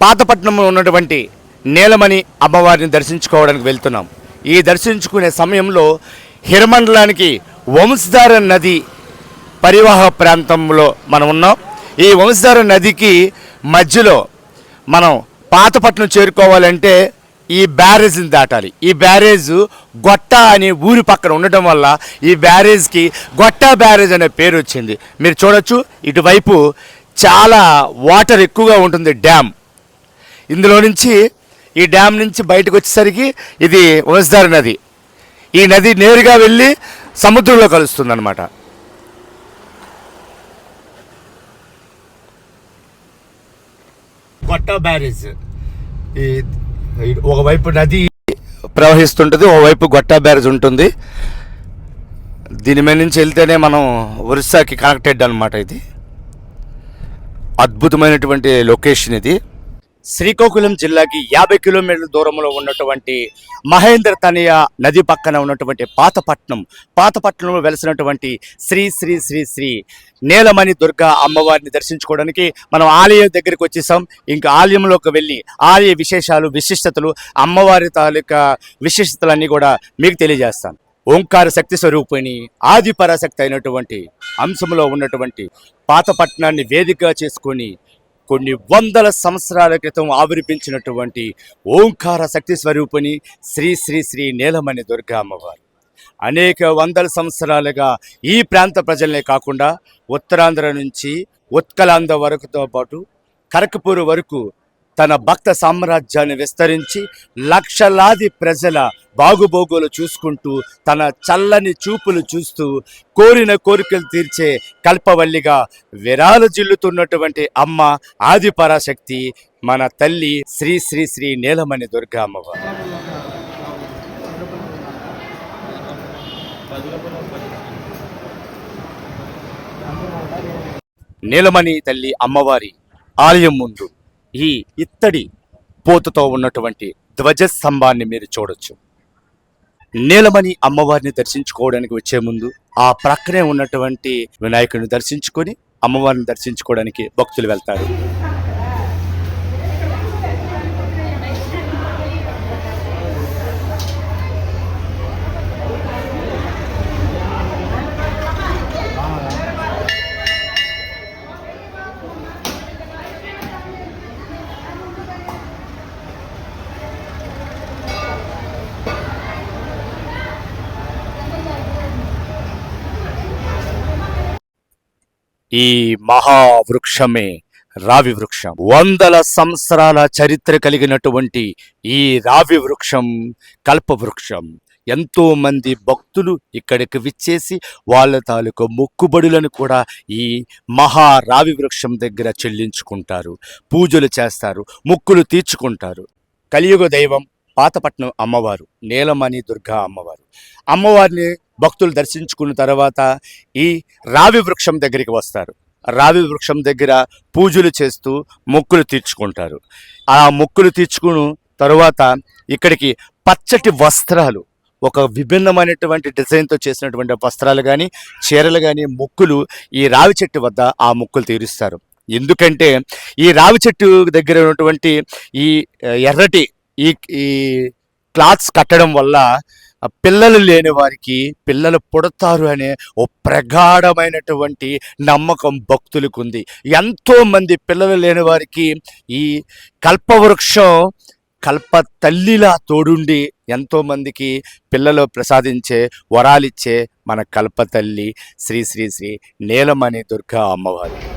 పాతపట్నంలో ఉన్నటువంటి నీలమణి అమ్మవారిని దర్శించుకోవడానికి వెళ్తున్నాం. ఈ దర్శించుకునే సమయంలో హిరమండలానికి వంశధార నది పరివాహ ప్రాంతంలో మనం ఉన్నాం. ఈ వంశధార నదికి మధ్యలో మనం పాతపట్నం చేరుకోవాలంటే ఈ బ్యారేజ్ని దాటాలి. ఈ బ్యారేజ్ గొట్ట అనే ఊరి పక్కన ఉండటం వల్ల ఈ బ్యారేజ్కి గొట్టా బ్యారేజ్ అనే పేరు వచ్చింది. మీరు చూడొచ్చు, ఇటువైపు చాలా వాటర్ ఎక్కువగా ఉంటుంది. డ్యామ్ ఇందులో నుంచి, ఈ డ్యామ్ నుంచి బయటకు వచ్చేసరికి ఇది వంశధార నది. ఈ నది నేరుగా వెళ్ళి సముద్రంలో కలుస్తుంది అన్నమాట. గొట్టా బ్యారేజ్, ఈ ఒకవైపు నది ప్రవహిస్తుంటుంది, ఒకవైపు గొట్టా బ్యారేజ్ ఉంటుంది. దీని మీద నుంచి వెళ్తేనే మనం ఒరిస్సాకి కనెక్టెడ్ అనమాట. ఇది అద్భుతమైనటువంటి లొకేషన్. ఇది శ్రీకాకుళం జిల్లాకి 50 కిలోమీటర్ల దూరంలో ఉన్నటువంటి మహేంద్ర తనయ నది పక్కన ఉన్నటువంటి పాతపట్నంలో వెలిసినటువంటి శ్రీ శ్రీ శ్రీ శ్రీ నీలమణి దుర్గా అమ్మవారిని దర్శించుకోవడానికి మనం ఆలయం దగ్గరికి వచ్చేసాం. ఇంకా ఆలయంలోకి వెళ్ళి ఆలయ విశేషాలు, విశిష్టతలు, అమ్మవారి తాలూకా విశిష్టతలన్నీ కూడా మీకు తెలియజేస్తాను. ఓంకార శక్తి స్వరూపిణి, ఆది పరాశక్తి అయినటువంటి అంశంలో ఉన్నటువంటి పాతపట్నాన్ని వేదికగా చేసుకొని కొన్ని వందల సంవత్సరాల క్రితం ఆవిర్భించినటువంటి ఓంకార శక్తి స్వరూపిణి శ్రీ శ్రీ శ్రీ నీలమణి దుర్గా అమ్మవారు అనేక వందల సంవత్సరాలుగా ఈ ప్రాంత ప్రజలనే కాకుండా ఉత్తరాంధ్ర నుంచి ఉత్కలాంధ్ర వరకుతో పాటు కరకపూర్ వరకు తన భక్త సామ్రాజ్యాన్ని విస్తరించి లక్షలాది ప్రజల బాగుబోగులు చూసుకుంటూ, తన చల్లని చూపులు చూస్తూ కోరిన కోరికలు తీర్చే కల్పవల్లిగా విరాలజిల్లుతున్నటువంటి అమ్మ ఆది పరాశక్తి మన తల్లి శ్రీ శ్రీ శ్రీ నీలమణి దుర్గా అమ్మవారు. నీలమణి తల్లి అమ్మవారి ఆలయం ముందు ఈ ఇత్తడి పోతుతో ఉన్నటువంటి ధ్వజస్తంభాన్ని మీరు చూడొచ్చు. నీలమణి అమ్మవారిని దర్శించుకోవడానికి వచ్చే ముందు ఆ ప్రక్కనే ఉన్నటువంటి వినాయకుడిని దర్శించుకొని అమ్మవారిని దర్శించుకోవడానికి భక్తులు వెళ్తారు. ఈ మహావృక్షమే రావి వృక్షం. వందల సంవత్సరాల చరిత్ర కలిగినటువంటి ఈ రావి వృక్షం కల్పవృక్షం. ఎంతో మంది భక్తులు ఇక్కడికి విచ్చేసి వాళ్ళ తాలూకు మొక్కుబడులను కూడా ఈ మహారావి వృక్షం దగ్గర చెల్లించుకుంటారు, పూజలు చేస్తారు, మొక్కులు తీర్చుకుంటారు. కలియుగ దైవం పాతపట్నం అమ్మవారు నీలమణి దుర్గా అమ్మవారు. అమ్మవారిని భక్తులు దర్శించుకున్న తర్వాత ఈ రావి వృక్షం దగ్గరికి వస్తారు. రావి వృక్షం దగ్గర పూజలు చేస్తూ మొక్కులు తీర్చుకుంటారు. ఆ మొక్కులు తీర్చుకున్న తరువాత ఇక్కడికి పచ్చటి వస్త్రాలు, ఒక విభిన్నమైనటువంటి డిజైన్తో చేసినటువంటి వస్త్రాలు కానీ, చీరలు కానీ, మొక్కులు ఈ రావి చెట్టు వద్ద ఆ మొక్కులు తీరుస్తారు. ఎందుకంటే ఈ రావి చెట్టు దగ్గర ఉన్నటువంటి ఈ ఎర్రటి ఈ క్లాత్స్ కట్టడం వల్ల పిల్లలు లేని వారికి పిల్లలు పుడతారు అనే ఓ ప్రగాఢమైనటువంటి నమ్మకం భక్తులకు ఉంది. ఎంతోమంది పిల్లలు లేని వారికి ఈ కల్పవృక్షం కల్ప తల్లిలా తోడుండి ఎంతోమందికి పిల్లలు ప్రసాదించే, వరాలిచ్చే మన కల్పతల్లి శ్రీ శ్రీ శ్రీ నీలమణి దుర్గా అమ్మవారు.